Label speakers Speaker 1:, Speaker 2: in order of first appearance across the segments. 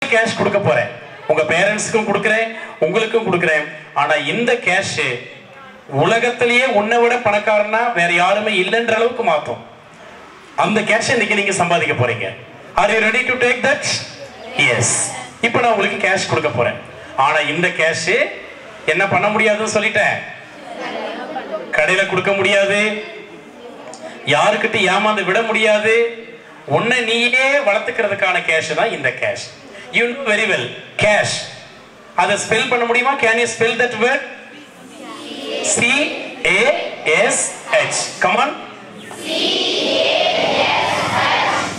Speaker 1: Personal cash கொடுக்க போறேன், உங்க பேரண்ட்ஸ்க்கும் கொடுக்கிறேன், உங்களுக்கும் கொடுக்கிறேன். ஆனா இந்த கேஷ் உலகத்திலேயே உன்னை விட பணக்காரனா வேற யாருமே இல்லைன்ற அளவுக்கு மாத்தும். அந்த கேஷ் இன்னைக்கு நீங்க சம்பாதிக்க போறீங்க. Are you ready to take that? Yes. இப்போ நான் உங்களுக்கு கேஷ் கொடுக்க போறேன். ஆனா இந்த கேஷ் என்ன பண்ண முடியாதுன்னு சொல்லிட்டேன். கடையில கொடுக்க முடியாது, யாருக்கிட்ட ஏமாந்து விட முடியாது. உன்னை நீயே வளர்த்துக்கிறதுக்கான கேஷ் தான் இந்த cash. You know very well cash. அதை ஸ்பெல் பண்ண முடியுமா? Can you spell that word? C-A-S-H. Come on.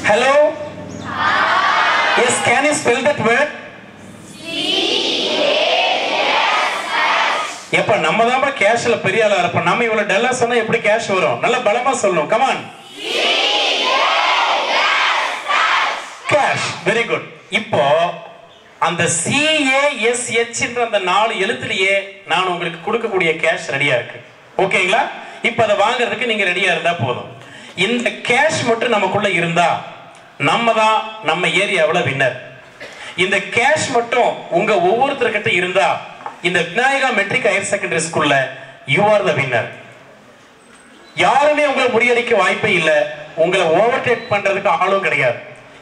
Speaker 1: Hello. Yes, can you spell that word? எப்ப நம்ம தான் கேஷ்ல பெரிய ஆளா இருப்போம். நம்ம இவ்வளவு டல்லா சொன்னா எப்படி கேஷ் வரும்? நல்ல பலமா சொல்லணும். Come on. Cash. Very good. இப்போ அந்த CASH என்ற அந்த 4 எழுத்துலயே நான் உங்களுக்கு கொடுக்கக்கூடிய கேஷ் ரெடியா இருக்கு. ஓகேங்களா? இப்போ அதை வாங்குறதுக்கு நீங்க ரெடியா இருந்தா போதும். இந்த கேஷ் மட்டும் நமக்குள்ள இருந்தா நம்ம தான் நம்ம ஏரியாவில் வின்னர். இந்த கேஷ் மட்டும் உங்க ஒவ்வொருத்தர்கிட்ட இருந்தா இந்த விநாயகா மெட்ரிக் ஹையர் செகண்டரி ஸ்கூல்ல யூ ஆர் த வின்னர். யாருமே உங்களை முறியடிக்க வாய்ப்பே இல்லை, உங்களை ஓவர்டேக் பண்றதுக்கு ஆளும் கிடையாது.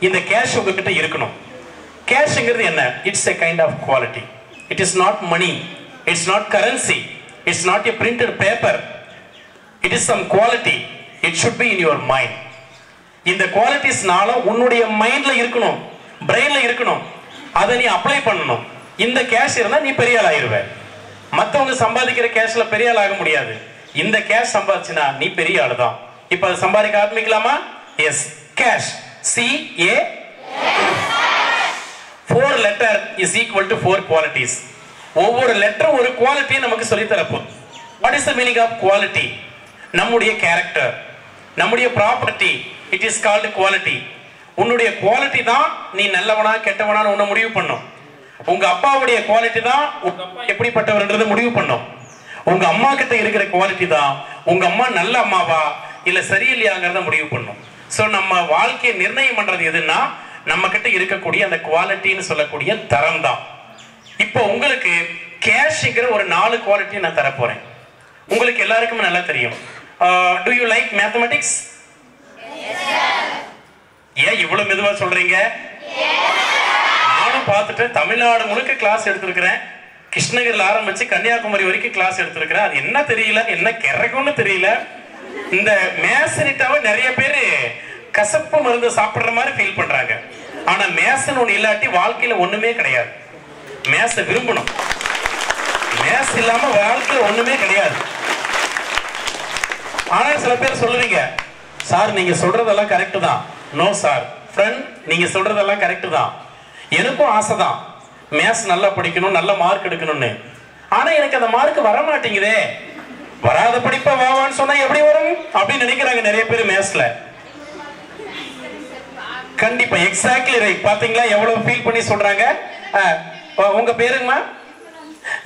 Speaker 1: இந்த கேஷ் உங்ககிட்ட இருக்கணும். கேஷ்ங்கிறது என்ன? It's a kind of quality. It is not money, it's not currency, it's not a printed paper, it is some quality. It should be in your mind. இந்த குவாலிட்டிஸ்னால உன்னுடைய மைண்ட்ல இருக்கணும், பிரெயின்ல இருக்கணும். அதை நீ அப்ளை பண்ணணும். இந்த கேஷ் இருந்தா நீ பெரிய ஆள் ஆயிருவே. மற்றவங்க சம்பாதிக்கிற கேஷ்ல பெரிய ஆள் ஆக முடியாது. இந்த கேஷ் சம்பாதிச்சுனா நீ பெரிய ஆள் தான். இப்போ அதை சம்பாதிக்க ஆரம்பிக்கலாமா? S. Cash. CA 4 letter is equal to 4 qualities. ஒவ்வொரு லெட்டரும் ஒரு குவாலிட்டியை நமக்கு சொல்லி தரப்போம். What is the meaning of quality? நம்முடைய கேரக்டர், நம்முடைய property, it is called quality. உன்னுடைய குவாலிட்டி தான் நீ நல்லவனா கெட்டவனான்னு உன்னை முடிவு பண்ணும். உங்க அப்பாவுடைய குவாலிட்டி தான் உங்க அப்பா எப்படிப்பட்டவர்ன்றதை முடிவு பண்ணும். உங்க அம்மா கிட்ட இருக்கிற குவாலிட்டி தான் உங்க அம்மா நல்ல அம்மாவா இல்ல சரியில்லையாங்கிறத முடிவு பண்ணும். ஸோ நம்ம வாழ்க்கையை நிர்ணயம் பண்றது எதுன்னா நம்ம கிட்ட இருக்கக்கூடிய அந்த குவாலிட்டின்னு சொல்லக்கூடிய தரம் தான். இப்போ உங்களுக்கு கேஷ்ங்கிற ஒரு 4 குவாலிட்டி நான் தரப்போறேன். உங்களுக்கு எல்லாருக்குமே நல்லா தெரியும். Do you like mathematics? ஏன் இவ்வளவு மெதுவா சொல்றீங்க? நானும் பார்த்துட்டு தமிழ்நாடு முழுக்க கிளாஸ் எடுத்திருக்கிறேன். கிருஷ்ணகிரியில் ஆரம்பிச்சு கன்னியாகுமரி வரைக்கும் கிளாஸ் எடுத்திருக்கிறேன். அது என்ன தெரியல, என்ன கிறக்கும்னு தெரியல. இந்த மேசனிட்டாவை நிறைய பேர் கசப்பு மருந்து சாப்பிடுற மாதிரி ஃபீல் பண்றாங்க. ஆனா மேசன் ஒண்ணு இல்லாட்டி வாழ்க்கையில ஒண்ணுமே கிடையாது. மேச விரும்பணும். மேஸ் இல்லாம வாழ்க்கையில ஒண்ணுமே கிடையாது. ஆனா சில பேர் சொல்லுவீங்க, சார் நீங்க சொல்றதெல்லாம் கரெக்ட் தான். நோ சார் ஃப்ரெண்ட், நீங்க சொல்றதெல்லாம் கரெக்ட் தான். எனக்கும் ஆசை தான் மேத்ஸ் நல்லா படிக்கணும், நல்ல மார்க் எடுக்கணும்னு. ஆனா எனக்கு அந்த மார்க் வர மாட்டேங்குதே. வராத படிப்பா வாவான்னு சொன்னா எப்படி வரும் அப்படின்னு நினைக்கிறாங்க நிறைய பேர் மேத்ஸ்ல. கண்டிப்பா எக்ஸாக்ட்லி ரைட். பாத்தீங்களா எவ்வளவு ஃபீல் பண்ணி சொல்றாங்க. உங்க பேருங்கம்மா?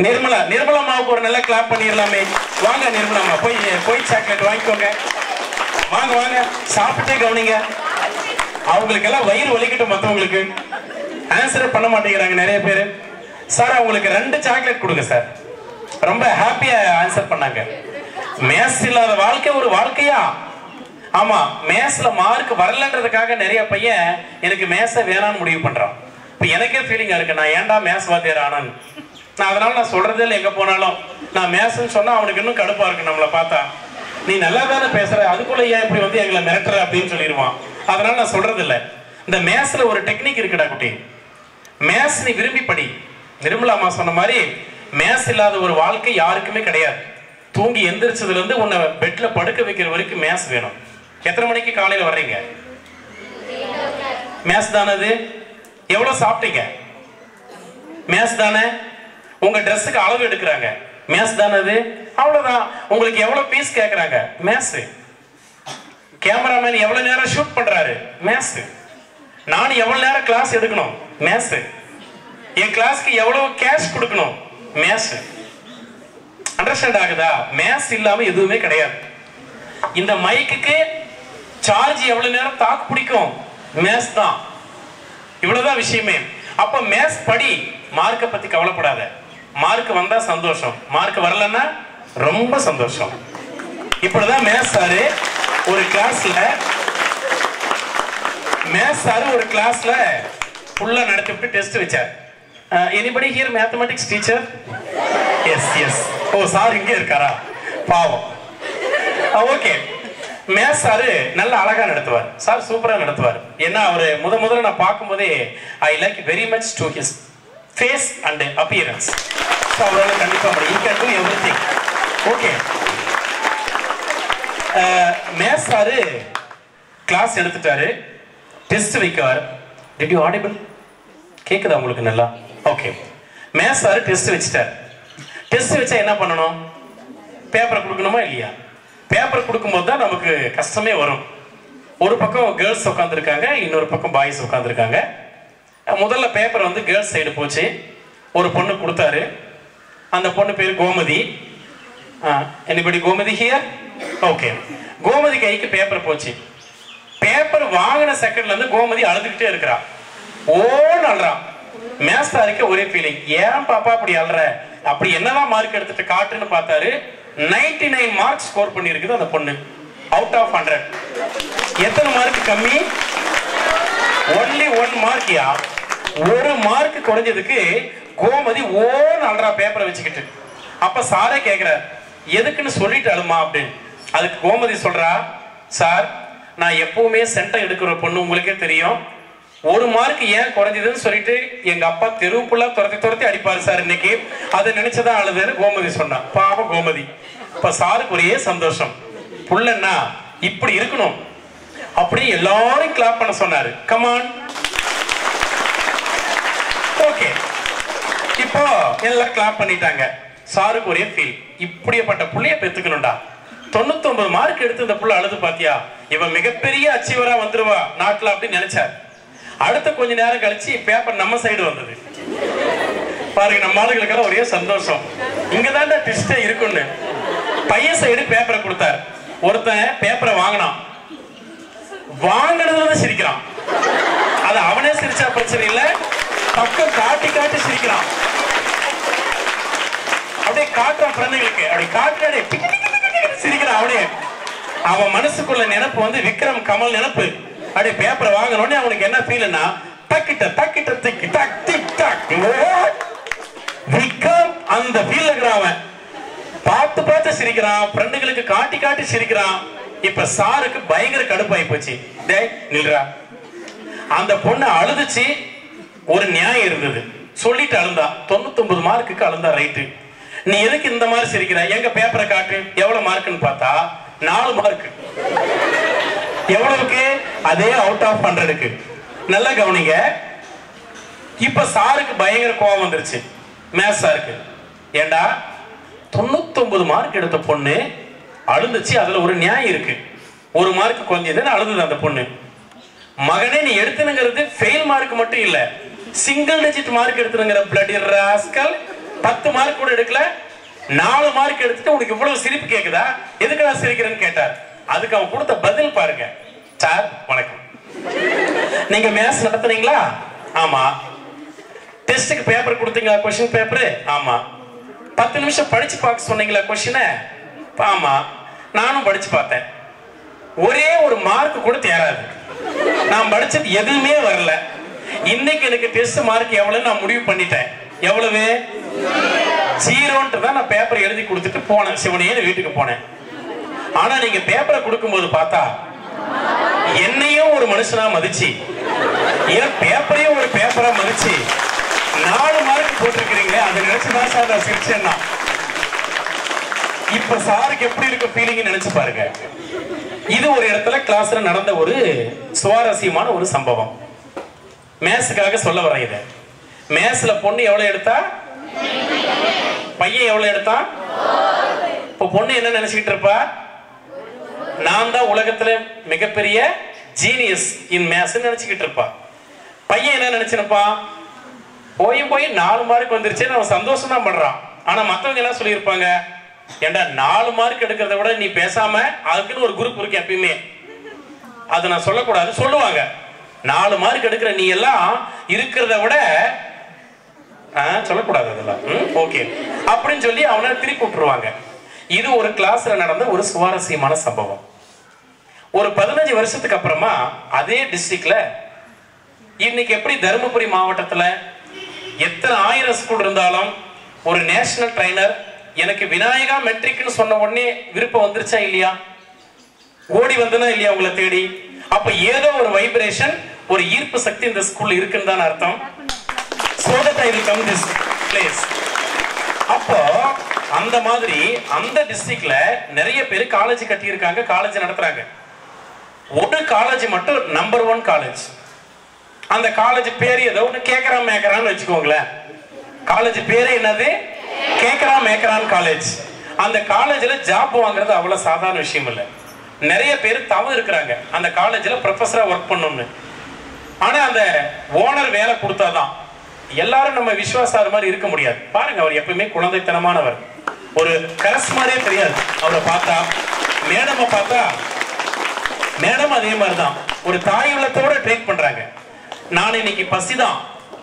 Speaker 1: நிர்மலா. நிர்மலா அம்மாவுக்கு ஒரு நல்ல கிளாப் பண்ணிடலாமே. வாங்க நிர்மலா அம்மா, போய் சாக்லேட் வாங்கிக்கோங்க. வாங்க வாங்க, சாப்பிட்டே கவனிங்க. அவங்களுக்கு எல்லாம் வயிறு வலிக்கட்டும். மற்றவங்களுக்கு ஆன்சர் பண்ண மாட்டேங்கிறாங்க நிறைய பேர். சார் அவங்களுக்கு 2 சாக்லேட் கொடுங்க சார். ரொம்ப ஹாப்பியா ஆன்சர் பண்ணாங்க. மேத்ஸ் இல்லாத வாழ்க்கை ஒரு வாழ்க்கையா? ஆமா, மேத்ஸ்ல மார்க் வரலன்றதுக்காக நிறைய பையன் எனக்கு மேத்ஸ வேணான்னு முடிவு பண்றான். இப்ப எனக்கே ஃபீலிங்கா இருக்கு, நான் ஏன்டா மேத்ஸ் வாத்தியார் ஆனான்னு. அதனால நான் சொல்றதே இல்லை. எங்க போனாலும் நான் மேத்ஸ்ன்னு சொன்னா அவனுக்கு இன்னும் கடுப்பா இருக்கு. நம்மளை பார்த்தா நீ நல்லா தானே பேசுற, அதுக்குள்ள ஏன் இப்படி வந்து எங்களை மிரட்டுற அப்படின்னு சொல்லிடுவான். அதனால நான் சொல்றது இல்லை. இந்த மேத்ஸ்ல ஒரு டெக்னிக் இருக்குடா குட்டி. மேத்ஸ் நீ விரும்பி படி. நிர்மலா அம்மா சொன்ன மாதிரி மேத்ஸ் இல்லாத ஒரு வாழ்க்கை யாருக்குமே கிடையாது. தூங்கி எந்திரிச்சதுல இருந்து உன்னை பெட்ல படுக்க வைக்கிற வரைக்கும் மேத்ஸ் வேணும். எத்தனை மணிக்கு காலையில வர்றீங்க? மேத்ஸ் தானே அது. எவ்வளவு சாப்பிட்டீங்க? மேத்ஸ் தானே. உங்க ட்ரெஸ்ஸுக்கு அளவு எடுக்கிறாங்க, மேத்ஸ் தானே அது. அவ்வளவுதான். உங்களுக்கு எவ்வளவு பீஸ் கேட்கறாங்க, மேத்ஸ். கேமராமேன் எவ்வளவு நேரம் ஷூட் பண்றாரு, மேத்ஸ். நான் எவ்வளவு நேரம் கிளாஸ் எடுக்கணும், மேத்ஸ். என் கிளாஸ்க்கு எவ்வளவு கேஷ் கொடுக்கணும், மேத்ஸ். அண்டர்ஸ்டாண்ட் ஆகுதா? மேத்ஸ் இல்லாம எதுவுமே கிடையாது. இந்த மைக்குக்கு சார்ஜ் எவ்வளவு நேரம் தாக்கு பிடிக்கும், மேத்ஸ் தான். இவ்வளவுதான் விஷயமே. அப்ப மேத்ஸ் படி, மார்க்கை பத்தி கவலைப்படாத. மார்க் வந்தா சந்தோஷம், மார்க் வரலன்னா ரொம்ப சந்தோஷம். இப்படிதான் மேத்ஸ் சாரு ஒரு கிளாஸ்ல ஃபுல்லா நடத்திவிட்டு டெஸ்ட் வச்சார். Anybody here mathematics teacher? Yes. Oh, sir இங்கே இருக்காரா? பாவம். ஓகே, மேத்ஸ் சாரு நல்ல அழகா நடத்துவார். சார் சூப்பரா நடத்துவார். ஏன்னா அவரு முதல்ல நான் பார்க்கும்போதே I like very much to his face and appearance. அவரால் கண்டிப்பா he can do everything. Okay, maths sir class எடுத்துட்டாரு, டெஸ்ட் வைக்கார். Did you audible? கேக்குதா உங்களுக்கு நல்லா? ஓகே, மேத்ஸ் சாரு டெஸ்ட் வச்சுட்டார். டெஸ்ட் வச்சா என்ன பண்ணணும்? பேப்பர் கொடுக்கணுமா இல்லையா? பேப்பர் கொடுக்கும்போது தான் நமக்கு கஷ்டமே வரும். ஒரு பக்கம் கேர்ள்ஸ் உட்காந்துருக்காங்க, இன்னொரு பக்கம் பாய்ஸ் உட்காந்துருக்காங்க. முதல்ல பேப்பர் வந்து கேர்ள்ஸ் சைடு போச்சு. ஒரு பொண்ணு கொடுத்தாரு. அந்த பொண்ணு பேர் Gomathi. Anybody Gomathi here? Okay, Gomathi கைக்கு பேப்பர் போச்சு. பேப்பர் வாங்கின செகண்ட்ல இருந்து கோமதி அழுதுகிட்டே இருக்கிறா. ஓன்னு அழுறா. மேத்ஸ் சாருக்கு ஒரே ஃபீலிங், ஏன் பாப்பா அப்படி அழுற? அப்படி என்னதான் மார்க் எடுத்துட்டு காட்டுன்னு பார்த்தாரு. 99 மார்க் ஸ்கோர் பண்ணி இருக்குது அந்த பொண்ணு, அவுட் ஆஃப் 100. எத்தனை மார்க் கம்மி? ஒன்லி 1 மார்க்யா. 1 மார்க் குறைஞ்சதுக்கு கோமதி ஓன்னு அழுறா பேப்பரை வச்சுக்கிட்டு. அப்ப சாரே கேட்கிறார், எதுக்குன்னு சொல்லிட்டு அழுமா அப்படின்னு. அதுக்கு கோமதி சொல்றா, சார் நான் எப்பவுமே சென்டம் எடுக்கிற பொண்ணு, உங்களுக்கே தெரியும். 1 மார்க் ஏன் குறைஞ்சதுன்னு சொல்லிட்டு எங்க அப்பா தெருவுக்குள்ள துரத்தி அடிப்பாரு சார் இன்னைக்கு. அதை நினைச்சதான் அழுதுன்னு கோமதி சொன்னான். பாவம் கோமதி. இப்ப சாருக்கு ஒரே சந்தோஷம், புள்ளன்னா இப்படி இருக்கணும் அப்படி எல்லாரும் கிளாப் பண்ண சொன்னாரு. கமான். ஓகே, இப்போ எல்லாம் கிளாப் பண்ணிட்டாங்க. சாருக்கு ஒரே ஃபீல், இப்படிப்பட்ட புள்ளைய பெத்துக்கணும்டா. 99 மார்க் எடுத்து இந்த புள்ள அழுது பாத்தியா, இவன் மிகப்பெரிய அச்சீவரா வந்துருவா நாட்டுல அப்படின்னு நினைச்சார். அடுத்த கொஞ்ச நேரம் கழிச்சு பேப்பர் நம்ம சைடு வந்தது. பாருங்க, நம்ம ஆளுகளுக்கெல்லாம் ஒரே சந்தோஷம். இங்கதான் ட்விஸ்டே இருக்குன்னு. பையன் சைடு பேப்பரை கொடுத்தார். ஒருத்தன் பேப்பரை வாங்கினான். வாங்கினது சிரிக்கிறான். அது அவனே சிரிச்சா பிரச்சனை இல்ல, பக்கம் காட்டி சிரிக்கிறான். அப்படியே காட்டுறான் ஃப்ரெண்டுகளுக்கு. அப்படி காட்டு சிரிக்கிறான். அப்படியே அவன் மனசுக்குள்ள நினைப்பு வந்து விக்ரம் கமல் நினைப்பு. அப்படியே பேப்பரை வாங்கணும்னு அவனுக்கு என்ன ஃபீல்னா, தக்கிட்ட திக்கி டக் டிக் டக் விக்ரம் அந்த ஃபீல்ல இருக்கிறான். பார்த்து சிரிக்கிறான், ஃப்ரெண்டுகளுக்கு காட்டி சிரிக்கிறான். இப்ப சாருக்கு பயங்கர கடுப்பாயி போச்சு. டேய் நில்றா. அந்த பொண்ணு அழுதுச்சு. ஒரு நியாயம் இருந்தது, சொல்லிட்டு அழுந்தா. 99 மார்க்குக்கு அழுந்தா. ரைட்டு, நீ எதுக்கு இந்த மாதிரி சிரிக்கிற? எங்க பேப்பரை காட்டு, எவ்வளவு மார்க்குன்னு பார்த்தா 4 மார்க். எவ்வளவுக்கு? அதே அவுட் ஆஃப் 100க்கு. நல்லா கவனிங்க. இப்ப சாருக்கு பயங்கர கோபம் வந்துருச்சு, மேத்ஸ் சாருக்கு. ஏண்டா 99 மார்க் எடுத்த பொண்ணு அழுந்துச்சு, அதுல ஒரு நியாயம் இருக்கு. 1 மார்க் குறைஞ்சதுன்னு அழுதுது அந்த பொண்ணு. மகனே, நீ எடுத்துனுங்கிறது ஃபெயில் மார்க் மட்டும் இல்ல, சிங்கிள் டிஜிட் மார்க் எடுத்துனுங்கிற பிளடி ராஸ்கல். 10 மார்க் கூட எடுக்கல, 4 மார்க் எடுத்துட்டு உனக்கு இவ்வளவு சிரிப்பு கேக்குதா? எதுக்கு நான் சிரிக்கிறேன்னு கேட்டார். அதுக்கு அவன் கொடுத்த பதில் பாருங்க. சார் வணக்கம், நீங்க மேத்ஸ் நடத்துனீங்களா? ஆமா. டெஸ்டுக்கு பேப்பர் கொடுத்தீங்களா? Question paper? ஆமா. 10 நிமிஷம் படிச்சு பார்க்க சொன்னீங்களா கொஸ்டினை? ஆமா. நானும் படிச்சு பார்த்தேன். ஒரே ஒரு மார்க் கூட தேராது. நான் படிச்சது எதுவுமே வரல. இன்னைக்கு எனக்கு டெஸ்ட் மார்க் எவ்வளவு நான் முடிவு பண்ணிட்டேன். எவ்வளவு? 0ன்ட்டு தான் நான் பேப்பர் எழுதி கொடுத்துட்டு போனேன். சிவனையே வீட்டுக்கு போனேன். ஆனா நீங்க பேப்பரை கொடுக்கும்போது பார்த்தா என்னையும் ஒரு மனுஷனா மதிச்சு, ஏன் பேப்பரையும் ஒரு பேப்பரா மதிச்சு 4 மார்க் போட்டிருக்கிறீங்களே, அதை நினைச்சுதான் சார் நான் சிரிச்சேன்னா. இப்ப சாருக்கு எப்படி இருக்க ஃபீலிங் நினைச்சு பாருங்க. இது ஒரு இடத்துல கிளாஸ்ல நடந்த ஒரு சுவாரஸ்யமான ஒரு சம்பவம். மேத்ஸுக்காக சொல்ல வரேன் இதை. மேத்ஸ்ல பொண்ணு எவ்வளவு எடுத்தா, பையன் எவ்வளவு எடுத்தான்? இப்ப பொண்ணு என்ன நினைச்சுக்கிட்டு இருப்பா, நான் தான் உலகத்துல மிகப்பெரிய ஜீனியஸ் இன் மேத்ஸ் நினைச்சுக்கிட்டு இருப்பா. பையன் என்ன நினைச்சிருப்பான், போய் 4 மார்க் வந்துருச்சு அவன் சந்தோஷம் தான் பண்றான். ஆனா மத்தவங்க என்ன சொல்லியிருப்பாங்க, ஏண்டா 4 மார்க் எடுக்கிறத விட நீ பேசாம அதுக்குன்னு ஒரு குரூப் இருக்கு எப்பயுமே, அதை நான் சொல்லக்கூடாது சொல்லுவாங்க. 4 மார்க் எடுக்கிற நீ எல்லாம் இருக்கிறத விட சொல்லக்கூடாது அதெல்லாம். ஓகே அப்படின்னு சொல்லி அவனை திருப்பி விட்டுருவாங்க. இது ஒரு கிளாஸ்ல நடந்த ஒரு சுவாரஸ்யமான சம்பவம். ஒரு 15 வருஷத்துக்கு அப்புறமா அதே டிஸ்ட்ரிக்ட்ல இன்னைக்கு எப்படி தருமபுரி மாவட்டத்துல எத்தனை 1000 ஸ்கூல் இருந்தாலும் ஒரு நேஷனல் ட்ரைனர் எனக்கு விநாயகா மெட்ரிக்னு சொன்ன உடனே விருப்பம் வந்துருச்சா இல்லையா? ஓடி வந்தனா இல்லையா உங்களை தேடி? அப்ப ஏதோ ஒரு வைப்ரேஷன், ஒரு ஈர்ப்பு சக்தி இந்த ஸ்கூல்ல இருக்குன்னு தான் அர்த்தம். So that I will come this place. அப்போ அந்த மாதிரி அந்த டிஸ்ட்ரிக்ட்ல நிறைய பேர் காலேஜ் கட்டி இருக்காங்க, காலேஜ் நடத்துறாங்க. ஒரு காலேஜ் மட்டும் நம்பர் 1 காலேஜ். அந்த காலேஜ் பேர் ஏதோ ஒன்று கேக்கரான் மேக்கரான்னு வச்சுக்கோங்களேன். காலேஜ் பேரு என்னது? கேக்கரான் மேக்கரான் காலேஜ். அந்த காலேஜ்ல ஜாப் வாங்குறது அவ்வளவு சாதாரண விஷயம் இல்லை. நிறைய பேர் தவறு இருக்கிறாங்க அந்த காலேஜ்ல ப்ரொஃபஸரா ஒர்க் பண்ணணும்னு. ஆனா அந்த ஓனர் வேலை கொடுத்தாதான். எல்லாரும் நம்ம விஸ்வாசார மாதிரி இருக்க முடியாது. பாருங்க, அவர் எப்பவுமே குழந்தைத்தனமானவர். ஒரு கரஸ் மாதிரியே தெரியாது அவரை பார்த்தா. மேடமை பார்த்தா மேடம் அதே மாதிரிதான் ஒரு தாய் உள்ளத்தோட ட்ரீட் பண்றாங்க. நான் இன்னைக்கு பசிதான்,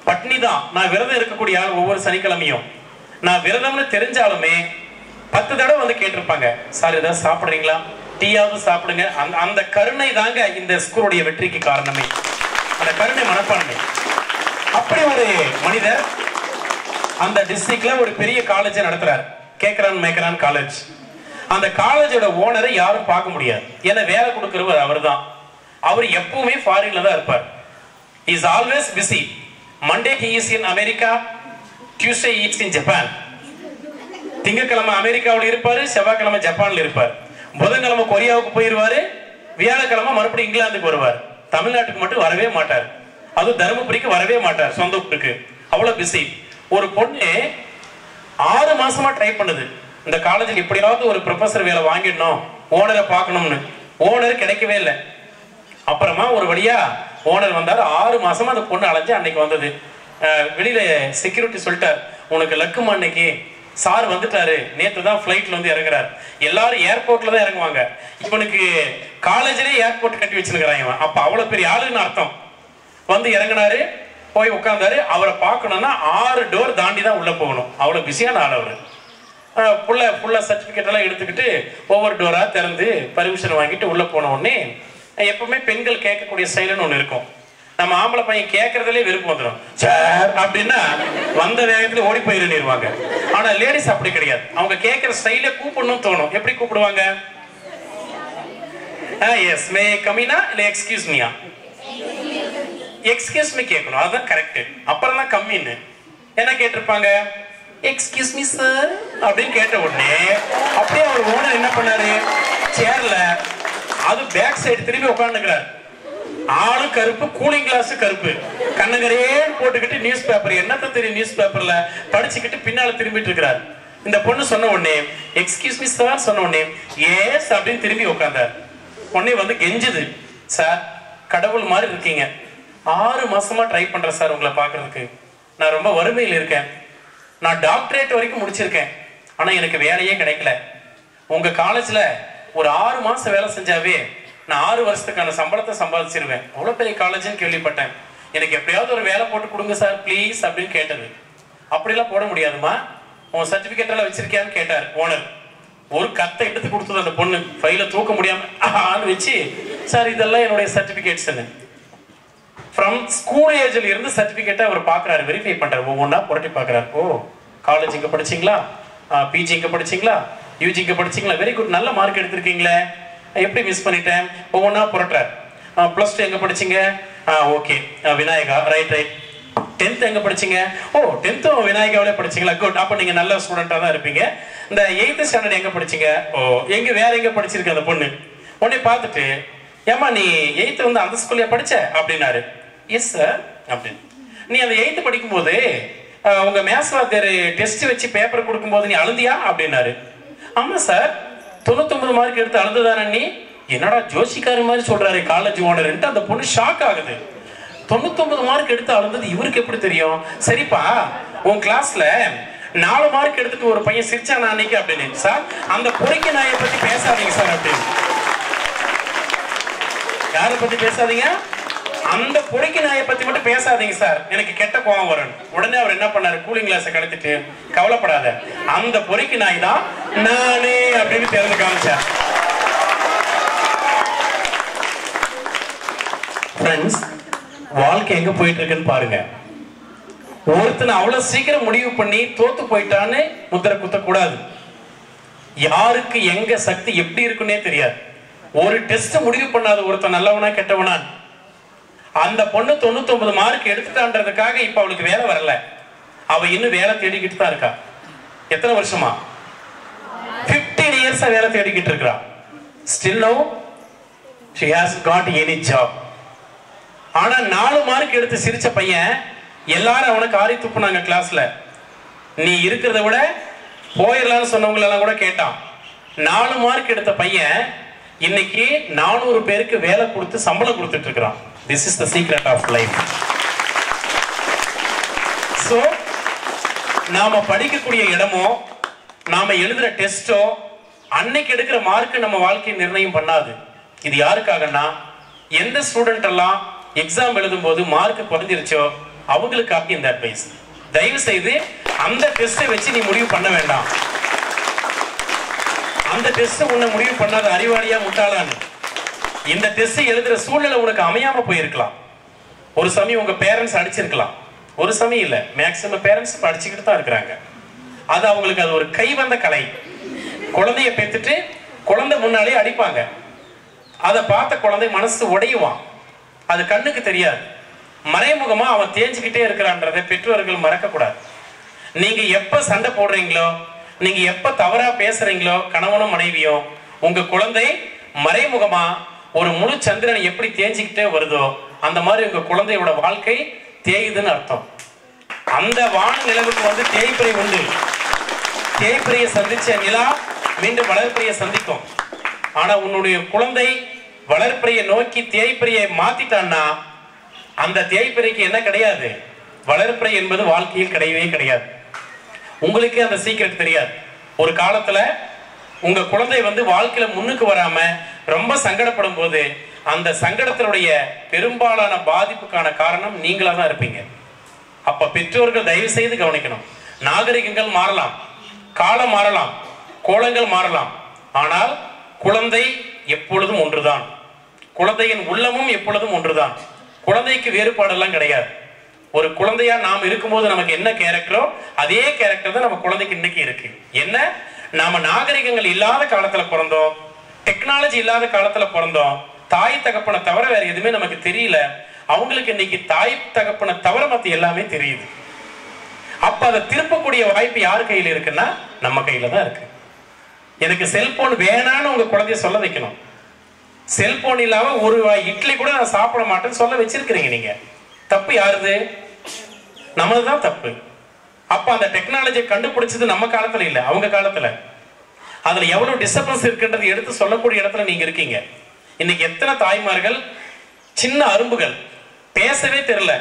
Speaker 1: பட்னி தான், நான் விரதம் இருக்கக்கூடிய ஆள். ஒவ்வொரு சனிக்கிழமையும் நான் விரதம்னு தெரிஞ்சாலுமே 10 தடவை வந்து கேட்டிருப்பாங்க, சார் ஏதாவது சாப்பிடுறீங்களா, டீயாவது சாப்பிடுங்க. அந்த கருணை தாங்க இந்த ஸ்கூலுடைய வெற்றிக்கு காரணமே, அந்த கருணை மனப்பான்மை. அப்படி ஒரு மனிதர் அந்த டிஸ்ட்ரிக்ட்ல ஒரு பெரிய காலேஜ் நடத்துறாரு, கேக்கரான் மேக்கரான் காலேஜ். அந்த காலேஜோட ஓனரை யாரும் பார்க்க முடியாது, ஏன்னா வேலை கொடுக்கிறவர் அவர் தான். அவர் எப்பவுமே ஃபாரின்ல தான் இருப்பார். He is always busy. Monday he is in America, Tuesday he is in Japan. திங்கட்கிழமை அமெரிக்காவில் இருப்பாரு, செவ்வாய்க்கிழமை ஜப்பான்ல இருப்பார், புதன்கிழமை கொரியாவுக்கு போயிருவாரு, வியாழக்கிழமை மறுபடியும் இங்கிலாந்துக்கு வருவார். தமிழ்நாட்டுக்கு மட்டும் வரவே மாட்டார், அது தருமபுரிக்கு வரவே மாட்டார், சொந்த ஊருக்கு. அவ்வளவு பிஸி. ஒரு பொண்ணு 6 மாசமா ட்ரை பண்ணுது இந்த காலேஜில் எப்படியாவது ஒரு ப்ரொஃபசர் வேலை வாங்கிடணும், ஓனரை பார்க்கணும்னு. ஓனர் கிடைக்கவே இல்லை. அப்புறமா ஒரு வழியா ஓனர் வந்தார். 6 மாசமா அந்த பொண்ணு அலைஞ்சு அன்னைக்கு வந்தது. வெளியில செக்யூரிட்டி சொல்லிட்டார், உனக்கு லக்குமா, அன்னைக்கு சார் வந்துட்டாரு, நேற்று தான் ஃபிளைட்ல வந்து இறங்குறாரு. எல்லாரும் ஏர்போர்ட்ல தான் இறங்குவாங்க, இவனுக்கு காலேஜ்லேயே ஏர்போர்ட் கட்டி வச்சிருக்கிறாங்க. அப்ப அவ்வளவு பெரிய ஆளுன்னு அர்த்தம். வந்து இறங்கினாரு, போய் உட்கார்ந்தாரு. அவரை பார்க்கணும்னா 6 டோர் தாண்டி தான் உள்ள போகணும், அவ்வளவு பிஸியான ஆள் அவரு. ஃபுல்லா சர்டிபிகேட் எல்லாம் எடுத்துக்கிட்டு ஒவ்வொரு டோரா திறந்து பர்மிஷன் வாங்கிட்டு உள்ள போன உடனே எப்பவுமே பெண்கள் கேட்கக்கூடிய ஸ்டைல்னு ஒண்ணு இருக்கும். நம்ம ஆம்பளை பையன் கேட்கறதுலே விருப்பம் வந்துடும். சார் அப்படின்னா வந்த வேகத்துல ஓடி போயிருவாங்க. ஆனா லேடிஸ் அப்படி கிடையாது, அவங்க கேட்கிற ஸ்டைல கூப்பிடணும் தோணும். எப்படி கூப்பிடுவாங்க? எஸ் மே கமினா இல்ல எக்ஸ்கியூஸ் மீயா? எக்ஸ்கியூஸ் மீ கேட்கணும், அதுதான் கரெக்ட். அப்புறம் தான் கம்மின்னு என்ன கேட்டிருப்பாங்க, எக்ஸ்கியூஸ் மீ சார் அப்படின்னு கேட்ட உடனே அப்படியே அவர் ஓனர் என்ன பண்ணாரு, சேர்ல அது பேக் சைடு திரும்பி உட்காந்துக்கிறார். ஆளு கருப்பு, கூலிங் கிளாஸ் கருப்பு, கண்ணங்கரே போட்டுக்கிட்டு நியூஸ் பேப்பர், என்னத்த தெரியும் நியூஸ் பேப்பர்ல படிச்சுக்கிட்டு பின்னால திரும்பிட்டு இருக்கிறார். இந்த பொண்ணு சொன்ன உடனே எக்ஸ்கியூஸ் மீ சார் சொன்ன உடனே எஸ் அப்படின்னு திரும்பி உட்கார்ந்தார். உடனே வந்து கெஞ்சுது, சார் கடவுள் மாதிரி இருக்கீங்க, 6 மாசமா ட்ரை பண்றேன் சார் உங்களை பாக்குறதுக்கு. நான் ரொம்ப வறுமையில் இருக்கேன், நான் டாக்டரேட் வரைக்கும் முடிச்சிருக்கேன், ஆனா எனக்கு வேலையே கிடைக்கல. உங்க காலேஜ்ல ஒரு 6 மாசம் வேலை செஞ்சாவே நான் 6 வருஷத்துக்கான சம்பளத்தை சம்பாதிச்சிருவேன். அவ்வளவு பெரிய காலேஜ்னு கேள்விப்பட்டேன், எனக்கு எப்படியாவது ஒரு வேலை போட்டு கொடுங்க சார் ப்ளீஸ் அப்படின்னு கேட்டது. அப்படிலாம் போட முடியாதுமா, உன் சர்டிபிகேட் எல்லாம் வச்சிருக்கியான்னு கேட்டார் ஓனர். ஒரு கத்தை எடுத்து கொடுத்தது அந்த பொண்ணு, ஃபைல தூக்க முடியாம வச்சு, சார் இதெல்லாம் என்னுடைய சர்டிபிகேட்ஸ். ஃப்ரம் ஸ்கூல் ஏஜ்ல இருந்து சர்டிபிகேட்டை அவர் பாக்குறாரு, வெரிஃபை பண்றாரு, ஒவ்வொன்றா புரட்டி பாக்குறாரு. ஓ காலேஜ் இங்க படிச்சீங்களா, பிஜி இங்க படிச்சீங்களா, யூஜி இங்க படிச்சீங்களா, வெரி குட், நல்ல மார்க் எடுத்திருக்கீங்களே, எப்படி மிஸ் பண்ணிட்டேன், ஒவ்வொன்றா புரட்டுறாரு. +2 எங்க படிச்சீங்க, okay Vinayaka, right right. 10th எங்க படிச்சீங்க, ஓ 10th விநாயகாவிலே படிச்சீங்களா, குட், அப்ப நீங்க நல்ல ஸ்டூடெண்டா தான் இருப்பீங்க. இந்த 8th ஸ்டாண்டர்ட் எங்க படிச்சீங்க, ஓ எங்க வேற எங்க படிச்சிருக்க அந்த பொண்ணு. உடனே பார்த்துட்டு, ஏமா நீ 8th வந்து அந்த ஸ்கூல்ல படிச்ச அப்படின்னாரு. எஸ் சார் அப்படின்னு. நீ அந்த 8th படிக்கும் போது உங்க மேத்ஸ் வாத்தியார் டெஸ்ட் வச்சு பேப்பர் கொடுக்கும் போது நீ அழுந்தியா அப்படின்னாரு. ஆமா சார் 99 மார்க் எடுத்து அழுதுதானே நீ. என்னடா ஜோசிக்காரி மாதிரி சொல்றாரு காலேஜ் ஓனர். அந்த பொண்ணு ஷாக் ஆகுது, 99 மார்க் எடுத்து அழுந்தது இவருக்கு எப்படி தெரியும்? சரிப்பா உன் கிளாஸ்ல 4 மார்க் எடுத்துட்டு ஒரு பையன் சிரிச்சான் அன்னைக்கு அப்படின்னு. சார் அந்த பொறிக்க நாயை பத்தி பேசாதீங்க சார் அப்படின்னு. யாரை பத்தி பேசாதீங்க, அந்த பொறுக்கி நாயை பத்தி மட்டும் பேசாதீங்க சார், எனக்கு கெட்ட கோவம் வரும். உடனே அவர் என்ன பண்ணாரு, கூலிங் கிளாஸை கலத்திட்டு, கவலைப்படாத அந்த பொறுக்கி நாய் தான் நானே அப்படின்னு தெரிஞ்சு காமிச்சார். ஃப்ரெண்ட்ஸ், வாழ்க்கை எங்க போயிட்டு இருக்குன்னு பாருங்க. ஒருத்தனை அவ்வளவு சீக்கிரம் முடிவு பண்ணி தோத்து போயிட்டான்னு முத்திரை குத்த கூடாது. யாருக்கு எங்க சக்தி எப்படி இருக்குன்னே தெரியாது. ஒரு டெஸ்ட் முடிவு பண்ணாத ஒருத்தன் நல்லவனா கெட்டவனா. அந்த பொண்ணு 99 மார்க் எடுத்துட்டான்றதுக்காக இப்ப அவளுக்கு வேலை வரல, அவ இன்னும் வேலை தேடிக்கிட்டு தான் இருக்கா. எத்தனை வருஷமா? 15 இயர்ஸ் வேலை தேடிக்கிட்டு இருக்கா. Still now she hasn't got any job. ஆனா 4 மார்க் எடுத்து சிரிச்ச பையன் எல்லாரும் அவனை காரி துப்புனாங்க கிளாஸ்ல. நீ இருக்கிறத விட போயிடலான்னு சொன்னவங்க எல்லாம் கூட கேட்டான். 4 மார்க் எடுத்த பையன் இன்னைக்கு 400 பேருக்கு வேலை கொடுத்து சம்பளம் கொடுத்துட்டு இருக்கிறான். This is the secret of life. So, நாம படிக்கக்கூடிய இடமோ நாம எழுதுற டெஸ்டோ அன்னைக்கு எடுக்கிற மார்க் நம்ம வாழ்க்கையை நிர்ணயம் பண்ணாது. இது யாருக்காகனா, எந்த ஸ்டூடெண்ட் எல்லாம் எக்ஸாம் எழுதும் போது மார்க் குறைஞ்சிருச்சோ அவங்களுக்காக இந்த அட்வைஸ். தயவு செய்து அந்த டெஸ்டை வச்சு நீ முடிவு பண்ண வேண்டாம். அந்த டெஸ்ட் உன்னை முடிவு பண்ணாத அறிவாளியா முட்டாளான்னு. இந்த டெஸ்ட் எழுதுற சூழ்நிலை உனக்கு அமையாம போயிருக்கலாம். ஒரு சமயம் உங்க பேரண்ட்ஸ் அடிச்சிருக்கலாம், ஒரு சமயம் இல்ல, மேக்சிமம் பேரண்ட்ஸ் படிச்சுக்கிட்டு தான் இருக்கிறாங்க. அது அவங்களுக்கு அது ஒரு கை வந்த கலை. குழந்தைய பெற்றுட்டு குழந்தை முன்னாலே அடிப்பாங்க. அதை பார்த்த குழந்தை மனசு உடையுவான். அது கண்ணுக்கு தெரியாது. மறைமுகமா அவன் தேஞ்சுக்கிட்டே இருக்கிறான்றதை பெற்றோர்கள் மறக்க கூடாது. நீங்க எப்ப சண்டை போடுறீங்களோ, நீங்க எப்ப தவறா பேசுறீங்களோ, கணவனும் மனைவியும், உங்க குழந்தை மறைமுகமா ஒரு முழு சந்திரன் எப்படி தேஞ்சிக்கிட்டே வருதோ அந்த மாதிரி உங்க குழந்தையோட வாழ்க்கை தேயுதுன்னு அர்த்தம். அந்த வான நிலவுக்கு வந்து தேய்பிரை உண்டு. தேய்பிரையை சந்திச்ச நிலா மீண்டும் வளர்ப்பிரையை சந்திக்கும். ஆனா உன்னுடைய குழந்தை வளர்ப்பிரையை நோக்கி தேய்பிரையை மாத்திட்டான்னா அந்த தேய்பிரைக்கு என்ன கிடையாது, வளர்ப்பிரை என்பது வாழ்க்கையில் கிடையவே கிடையாது. உங்களுக்கு அந்த சீக்கிரம் தெரியாது. ஒரு காலத்துல உங்க குழந்தை வந்து வாழ்க்கையில முன்னுக்கு வராம ரொம்ப சங்கடப்படும் போது அந்த சங்கடத்தினுடைய பெரும்பாலான பாதிப்புக்கான காரணம் நீங்களா தான் இருப்பீங்க. அப்ப பெற்றோர்கள் தயவு செய்து கவனிக்கணும். நாகரிகங்கள் மாறலாம், காலம் மாறலாம், கோலங்கள் மாறலாம், ஆனால் குழந்தை எப்பொழுதும் ஒன்றுதான். குழந்தையின் உள்ளமும் எப்பொழுதும் ஒன்றுதான். குழந்தைக்கு வேறுபாடெல்லாம் கிடையாது. ஒரு குழந்தையா நாம் இருக்கும்போது நமக்கு என்ன கேரக்டரோ அதே கேரக்டர் தான் நம்ம குழந்தைக்கு இன்னைக்கு இருக்கு. என்ன, நாம நாகரிகங்கள் இல்லாத காலத்துல பிறந்தோம், டெக்னாலஜி இல்லாத காலத்துல பிறந்தோம். தாய் தகப்பனை தவிர வேற எதுவுமே நமக்கு தெரியல. அவங்களுக்கு இன்னைக்கு தாய் தகப்பனை தவிர மத்த எல்லாமே தெரியுது. அப்ப அதை திருப்பக்கூடிய வாய்ப்பு யார் கையில இருக்குன்னா நம்ம கையில தான் இருக்கு. எனக்கு செல்போன் வேணான்னு உங்க குழந்தைய சொல்ல வைக்கணும். செல்போன் இல்லாம ஒரு இட்லி கூட நான் சாப்பிட மாட்டேன்னு சொல்ல வச்சிருக்கிறீங்க நீங்க. தப்பு யாருது? நம்மளுதான் தப்பு. அப்ப அந்த டெக்னாலஜியை கண்டுபிடிச்சது நம்ம காலத்துல இல்ல, அவங்க காலத்துல. அதுல எவ்வளவு டிஸ்டர்பன்ஸ் இருக்குன்றது எடுத்து சொல்லக்கூடிய இடத்துல நீங்க இருக்கீங்க. இன்னைக்கு எத்தனை தாய்மார்கள் சின்ன அரும்புகள் பேசவே தெரியல,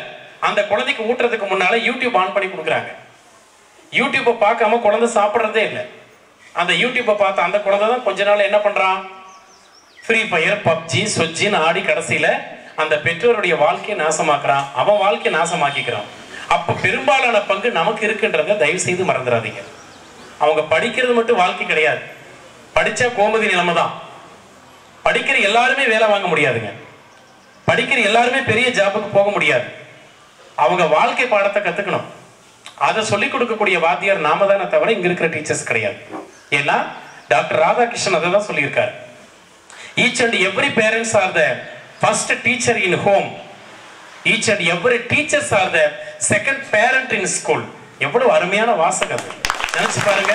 Speaker 1: அந்த குழந்தைக்கு ஊட்டுறதுக்கு முன்னால யூடியூப் ஆன் பண்ணி கொடுக்குறாங்க. யூடியூப்பை பார்க்காம குழந்தை சாப்பிட்றதே இல்லை. அந்த யூடியூப்பை பார்த்த அந்த குழந்தை தான் கொஞ்ச நாள் என்ன பண்றான், ஃப்ரீ ஃபயர், பப்ஜி, சொஜ்ஜின்னு ஆடி கடைசியில அந்த பெற்றோருடைய வாழ்க்கையை நாசமாக்குறான், அவன் வாழ்க்கையை நாசமாக்கிக்கிறான். அப்ப பெரும்பாலான பங்கு நமக்கு இருக்குன்றத தயவு செய்து மறந்துடாதீங்க. அவங்க படிக்கிறது மட்டும் வாழ்க்கை கிடையாது. படிச்சா கோமதி நிலைமை தான். படிக்கிற எல்லாருமே வேலை வாங்க முடியாதுங்க. படிக்கிற எல்லாருமே பெரிய ஜாபுக்கு போக முடியாது. அவங்க வாழ்க்கை பாடத்தை கத்துக்கணும். அதை சொல்லிக் கொடுக்கக்கூடிய வாத்தியார் நாம தானே தவிர இங்க இருக்கிற டீச்சர்ஸ் கிடையாது. ஏன்னா டாக்டர் ராதாகிருஷ்ணன் அதை தான் சொல்லியிருக்காரு. Each and every parents are the first teacher in home. Each and every teachers are the second parent in school. எவ்வளவு அருமையான வாசகம் அது. நினைச்சு பாருங்க.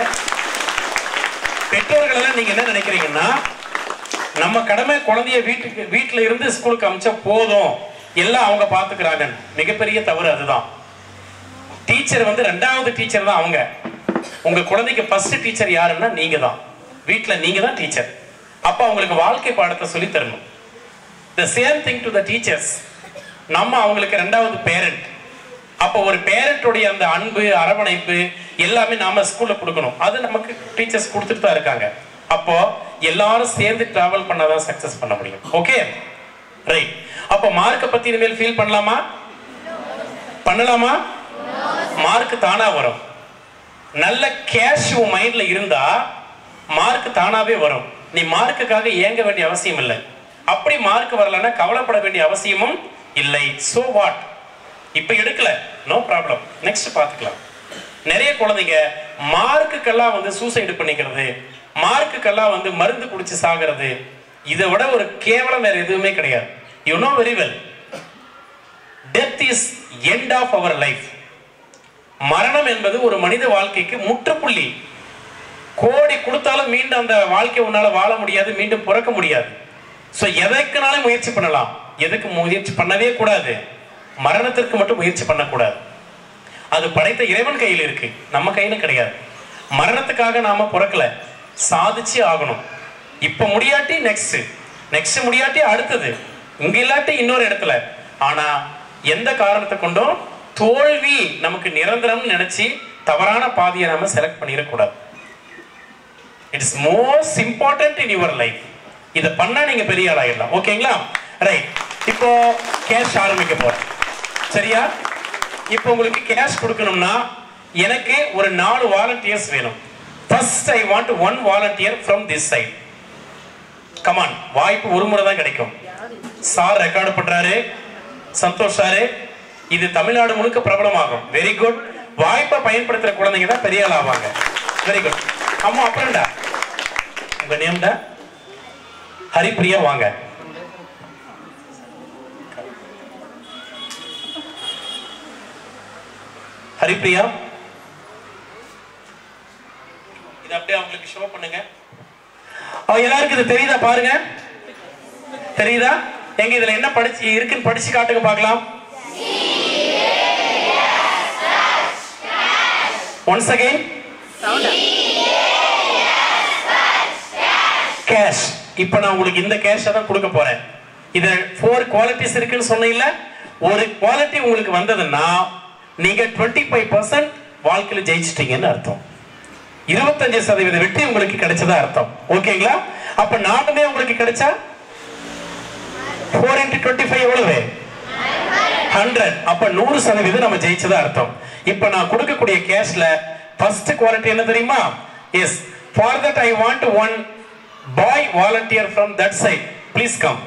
Speaker 1: பெற்றோர்கள் எல்லாம் நீங்க என்ன நினைக்கிறீங்கன்னா, நம்ம கடமை குழந்தைய வீட்டுல இருந்து ஸ்கூலுக்கு அமிச்சா போதும், எல்லாம் அவங்க பாத்துக்கிறாங்க. மிகப்பெரிய தவறு அதுதான். டீச்சர் வந்து ரெண்டாவது டீச்சர் தான் அவங்க. உங்க குழந்தைக்கு ஃபர்ஸ்ட் டீச்சர் யாருன்னா நீங்க தான். வீட்டுல நீங்க தான் டீச்சர். அப்ப அவங்களுக்கு வாழ்க்கை பாடத்தை சொல்லி தரணும். The same thing to the teachers. நம்ம அவங்களுக்கு ரெண்டாவது பேரண்ட். அப்ப ஒரு பேரண்ட்டுடைய அந்த அன்பு, அரவணைப்பு எல்லாமே நாம ஸ்கூல்ல கொடுக்கணும். அது நமக்கு டீச்சர்ஸ் கொடுத்துட்டு தான் இருக்காங்க. அப்போ எல்லாரும் சேர்ந்து டிராவல் பண்ணாதான் சக்சஸ் பண்ண முடியும். Okay, right. அப்ப மார்க்க பத்தி இனிமேல் ஃபீல் பண்ணலாமா? பண்ணலாமா? மார்க் தானா வரும். நல்ல கேஷ் உன் மைண்ட்ல இருந்தா மார்க் தானாவே வரும். நீ மார்க்குக்காக ஏங்க வேண்டிய அவசியம் இல்லை. அப்படி மார்க் வரலன்னா கவலைப்பட வேண்டிய அவசியமும் இல்லை. சோ வாட், இப்ப எடுக்கல, நோ ப்ராப்ளம், நெக்ஸ்ட் பாத்துக்கலாம். நிறைய குழந்தைங்க மார்க்குக்கெல்லாம் வந்து சூசைடு பண்ணிக்கிறது, மார்க்குக்கெல்லாம் வந்து மருந்து குடிச்சு சாகிறது, இதை விட ஒரு கேவலம் வேற எதுவுமே கிடையாது. You know very well, death is end of our life. மரணம் என்பது ஒரு மனித வாழ்க்கைக்கு முற்றுப்புள்ளி. கோடி கொடுத்தாலும் மீண்டும் அந்த வாழ்க்கை உன்னால வாழ முடியாது, மீண்டும் பிறக்க முடியாது. சோ எதற்குனாலும் முயற்சி பண்ணலாம், எதுக்கு முயற்சி பண்ணவே கூடாது? மரணத்திற்கு மட்டும் முயற்சி பண்ணக்கூடாது. அது படைத்த இறைவன் கையில் இருக்கு, நம்ம கையில கிடையாது. மரணத்துக்காக நாம பிறக்கல, சாதிச்சு ஆகணும். இப்ப முடியாட்டி நெக்ஸ்ட், நெக்ஸ்ட் முடியாட்டி அடுத்தது, இங்க இல்லாட்டி இன்னொரு இடத்துல. ஆனா எந்த காரணத்தை கொண்டும் தோல்வி நமக்கு நிரந்தரம் நினைச்சு தவறான பாதையை நாம செலக்ட் பண்ணிடக்கூடாது. It is most important in your life. இதை பண்ணா நீங்க பெரிய ஆளாயிடலாம். ஓகேங்களா? ரைட். இப்போ கேஷ் ஆரம்பிக்க போறேன், சரியா? இப்போ உங்களுக்கு கேஷ் கொடுக்கணும்னா எனக்கு ஒரு 4 வாலண்டியர்ஸ் வேணும். First I want 1 volunteer from this side. Come on, வாய்ப்பு ஒரு முறை தான் கிடைக்கும். சார் ரெக்கார்ட் பண்றாரு, சந்தோஷ் சாரு, இது தமிழ்நாடு முழுக்க பிரபலமாகும். Very good. வாய்ப்பை பயன்படுத்துற குழந்தைங்க தான் பெரிய ஆள் ஆவாங்க. Very good. அம்மா அப்புறம்டா, உங்க நேம்டா? ஹரிப்பிரியா, வாங்க. ஹரிப்பிரியா, இது அப்படியே அவங்களுக்கு ஷோ பண்ணுங்க. எல்லாருக்கும் இது தெரியுதா? பாருங்க, தெரியுதா? எங்க இதுல என்ன படிச்சு இருக்குன்னு படிச்சு காட்டுங்க பார்க்கலாம். Once again, cash. இப்ப நான் உங்களுக்கு இந்த கேஷ் தான் கொடுக்க போறேன். இது 4 குவாலிட்டிஸ் இருக்குன்னு சொன்னீங்கல்ல, ஒரு குவாலிட்டி உங்களுக்கு வந்ததுன்னா நீங்க 25% வாழ்க்கையில ஜெயிச்சிட்டீங்கன்னு அர்த்தம். 25% வெற்றி உங்களுக்கு கிடைச்சதா அர்த்தம். ஓகேங்களா? அப்ப நானுமே உங்களுக்கு கிடைச்சா 4 into 25 எவ்வளவு? 100. அப்ப 100% நம்ம ஜெயிச்சதா அர்த்தம். இப்ப நான் கொடுக்கக்கூடிய கேஷ்ல ஃபர்ஸ்ட் குவாலிட்டி என்ன தெரியுமா? Yes, for that I want 1 boy volunteer from that side. Please come.